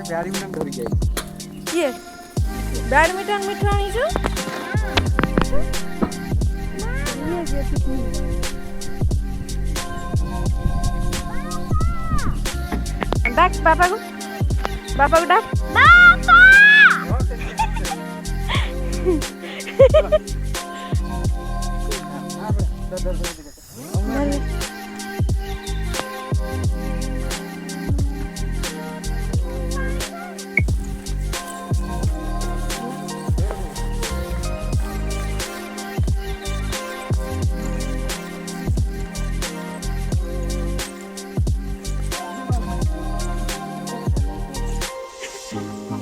Badminton धरि जाई किए बैडमिंटन मिठू आनी जो डाक पापा को डाक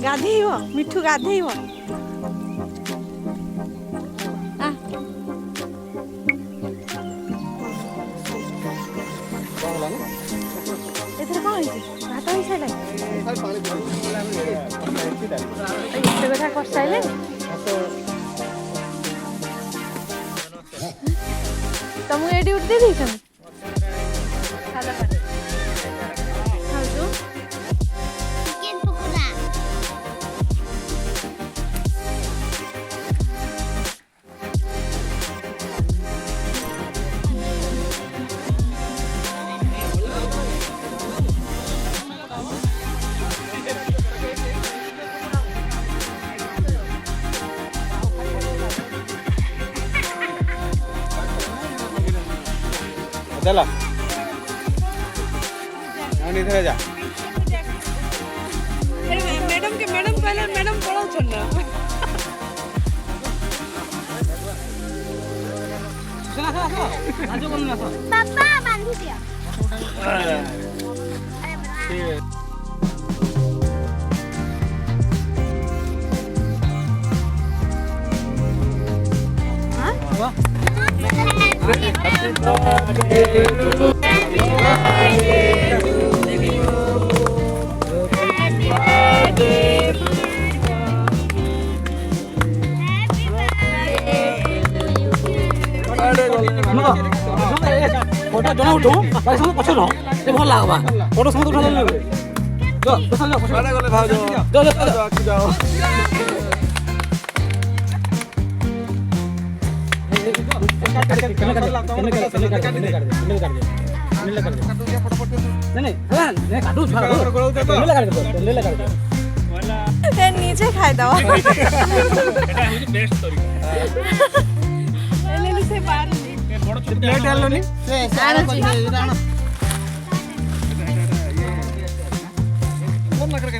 गाधेइव मिठू गाधेइव एथर कौन भात हो सारा एते कथा कर साइले तुमको एडी उठ दे दी तुम खाला पानी खाओ जो चिकन पकोड़ा चला इधर जा मैडम के मैडम पहले मैडम पढ़ो सुनना पापा बांध दिया फोटो जणा उठो भाई सब पछ रह ए भल लागबा फोटो सब उठा ले जो बसल जा पछ गले भाव जो जाओ नीचे खाई दो प्लेट आलो नी फोन ना करके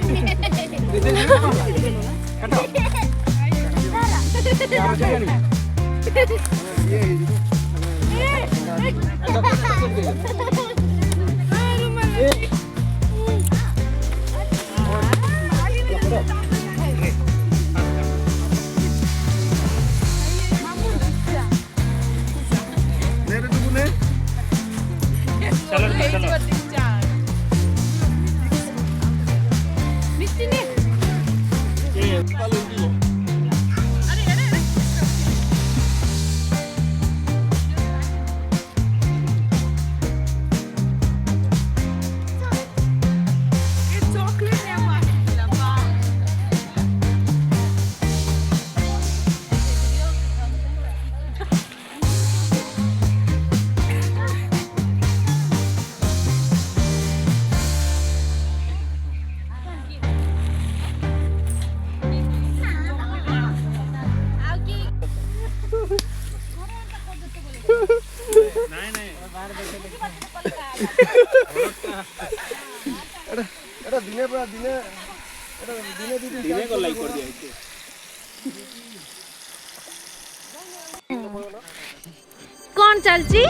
कौन चलची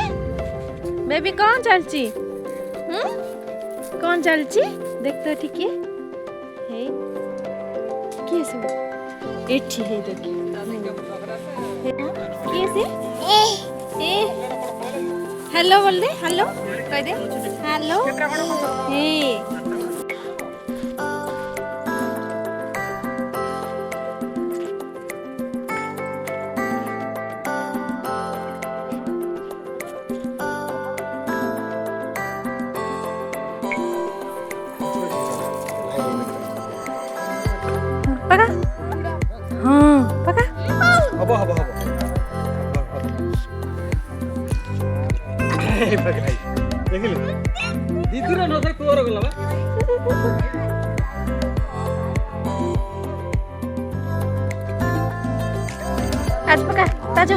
बेबी कौन चलची कौन चलची देख तो ठीक है किए से एठी है देख किए से ए हेलो बोल दे हेलो कह दे हेलो हे ଦେଖିଲୁ ଦିଦିର ନଜର ତୋର ଗଲା ବା आज पका ताजु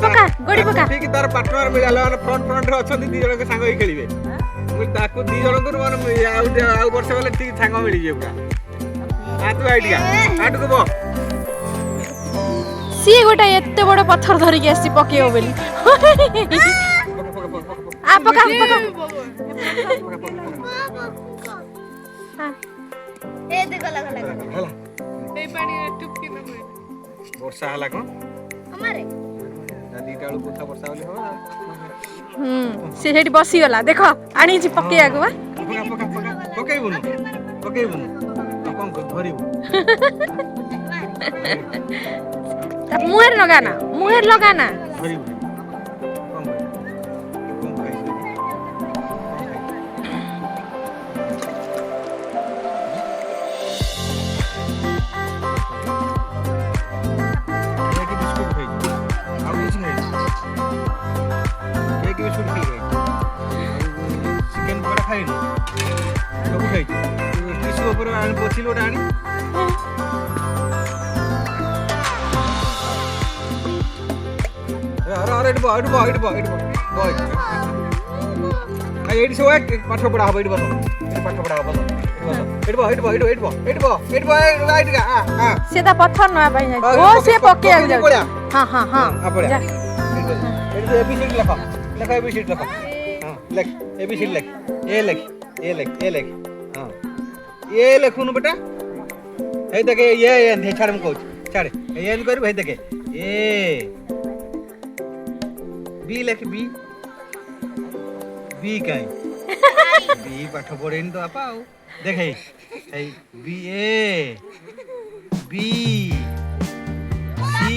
पका गोड़ी पका ठीक तार पार्टनर मिलाला फ्रंट रे अछन दी जण के संग ही खेलिबे मु ताकू दी जण को माने आउ वर्ष बेले ठीक संग मिली जे पूरा आ तू आइडिया आटू को बो सी गोटा एते बड़ पत्थर धरि के आसी पकेओ बेली आ पका ए देखो लगा हला ए पानी टुपकी न होई वर्षा हला कोन हमारे दीटा वाला कोठा वर्षा वाली हो से हेडी बसी गला देखो आनी जी पके आगो बा पकाई बुनु अपन को धरिबु ता मुहर लगाना धरिबु पाठ पढ़ा हम पाठ पढ़ा सेदा पत्थर नया पाई जाय ओ से पके आ जाय हां हां हां जा एबीसीडी लिख एबीसीडी लिख हां लिख एबीसीडी लिख ए लिख हां ए लिखुन बेटा हे देखे ये छाड़ हम कहू छाड़ ये करबे हे देखे ए बी लिख बी काई बी पाठ पढ़ेन तो आपा देखे बी ए बी सी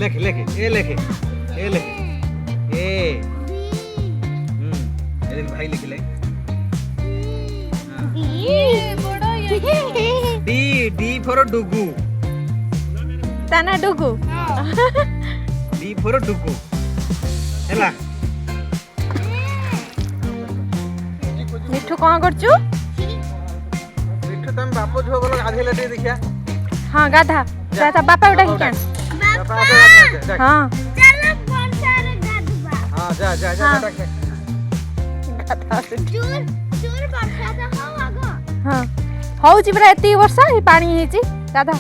लकड़ी लिख ए लिख ए भाई लिख ले डी फॉर डुगू ताना डुगू डी फॉर डुगू हैला मिठू कौन करचू मिठू तुम बापो झो बोलो गाधेला दे देखिया हां गाधा जा बापा उठा के हां चलो वर्षा रे गाधबा हां जा गाधा चूर वर्षा तो हो आगो हां होउची बरा एती वर्षा ही पानी हेची गाधा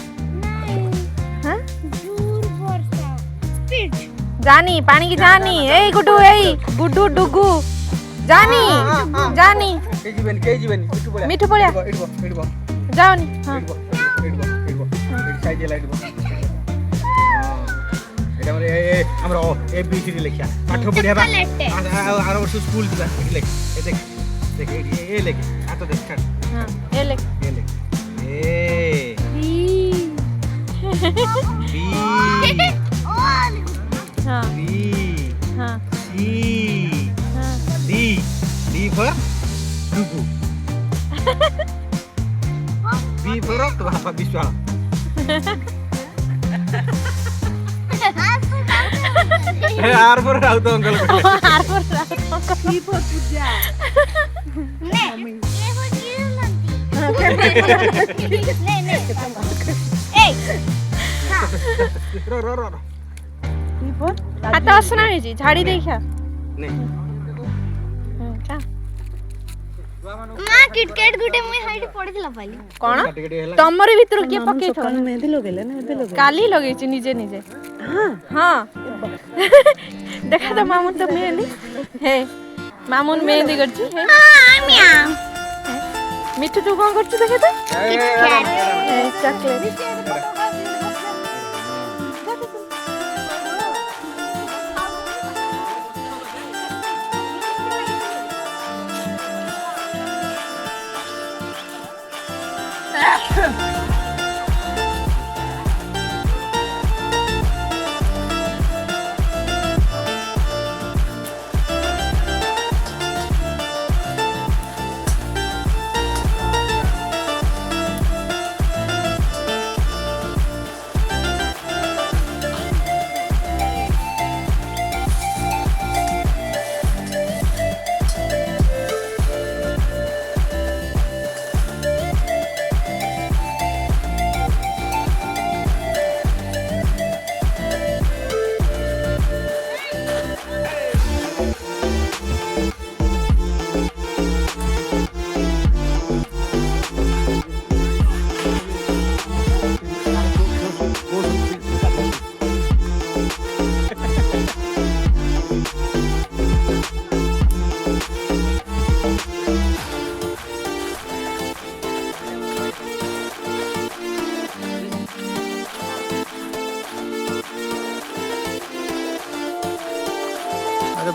हां चूर वर्षा स्पीड जानी पानी की जानी ए गुड्डू डुगू जानी के जीवन मिठू पड़िया इडबो जाओनी हां इडबो साइड लाइट बो एटा हमरे हमरो एबीसीडी लिखिया पाठ पढ़िया बा आरो वर्ष स्कूल दिबा लिख ए देख ए लिख आ तो देख हां ए लिख ए बी हां बी हां सी हां D for Dugu B for तो बापा Vishwa R for Raut uncle R for Raut C for Pooja ने ये हो जीवन ने ए रो सी फॉर आता असना है जी झाड़ी देखिया नहीं का मां किटकैट गुटे मुई हाइट पड़ितला पाली कोन टिकट हेला तमरी भीतर के पके थो मेहंदी लगेले ना मेहंदी लगे काली लगे छी निजे हां हां देखा तो मामुन तो मेहंदी हे मामुन मेहंदी करछी हे मिया मिठू तू कोन करछु देखे तो चॉकलेट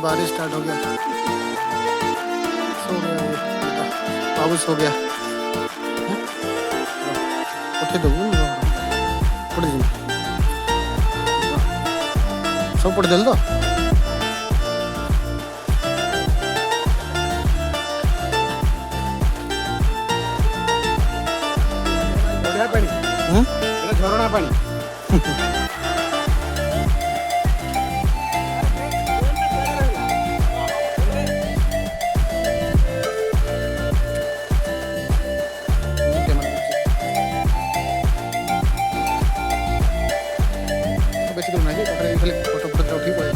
बारिश स्टार्ट हो गया। सो गया ये बाबू सो गया। उठे दो पड़ जी सब पड़ दिल तो ବଢିଆ ପାଣି ଏଟା ଝରଣା ପାଣି। बेसी दूर नहीं खाली फोटो फोटो उठी पड़े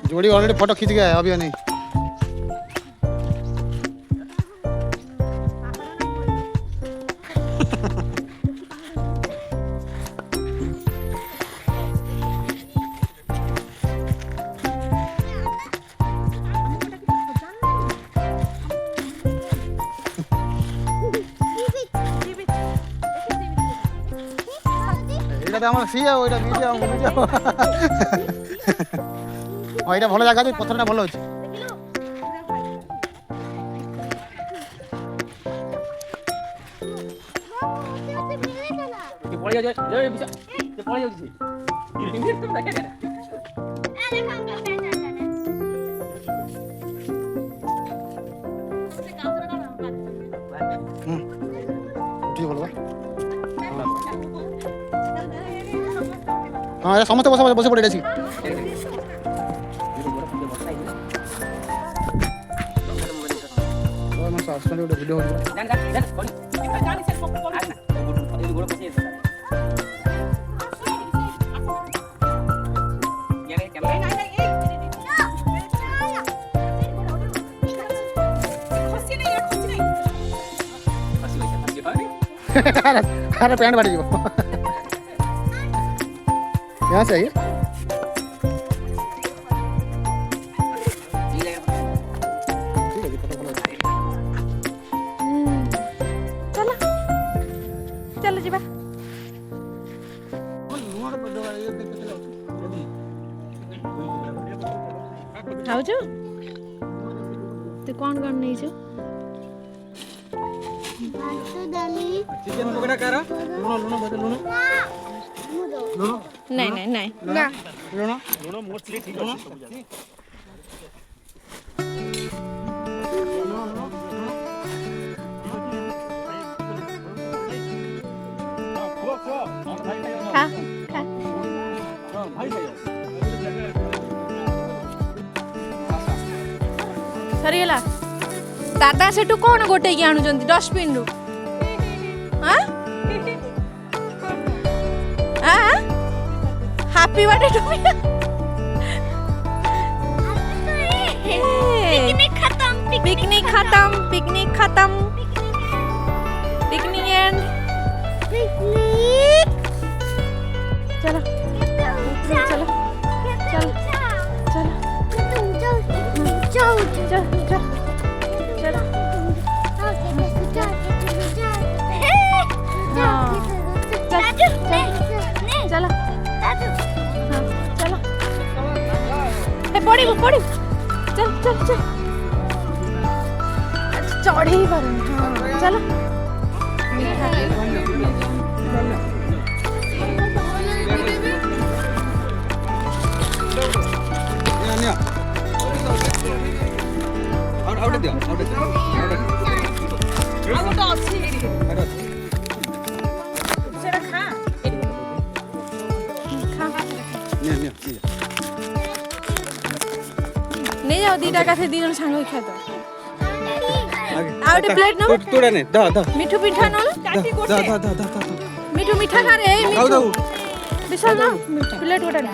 जोड़ी ऑलरेडी फोटो खींच गया है अभी नहीं। এটা আমার সিয়া ওইটা নিয়ে যাও নিয়ে যাও ওইটা ভালো জায়গা আছে পথরটা ভালো আছে পড়ে যাচ্ছে এই বিশা পড়ে যাচ্ছে তুমি দেখে না ঠিক বলবা হ্যাঁ সমস্ত বসে বসে পড়ে গেছি আসলে ওটা ভিডিও হলো अरे पैंट बाटी यहाँ से आइए चलो चलो जीवा खाऊ तू कौन कौन नहीं छो चिकन पकड़ा करा लूनो लूनो बदल लूनो लूनो नहीं नहीं नहीं ना लूनो लूनो मोस्टली ठीक है खा खा सरीगला दादा सेठू कौन गोटे की आणुचंती डस्टबिन रु हां हां happy birthday to me picnic खत्म पिकनिक खत्म पिकनिक एंड चलो चलो चलो चलो चलो चलो चलो चलो पड़ी पड़ी चल चल चल चढ़े ही पर चलो आउट दियो आउट दियो आउट अछि सेरा खा खा नहीं দিটা কাছে দিজন সাঙ্গ হই খাতো আগে আর একটা প্লেট নাও তোড়া নে দাও দাও মিঠু পিঠা নাও চাটি করছে দাও দাও দাও দাও মিঠু মিঠা খা রে এই দাও মিঠু দাও বিশাল না প্লেট ওটা না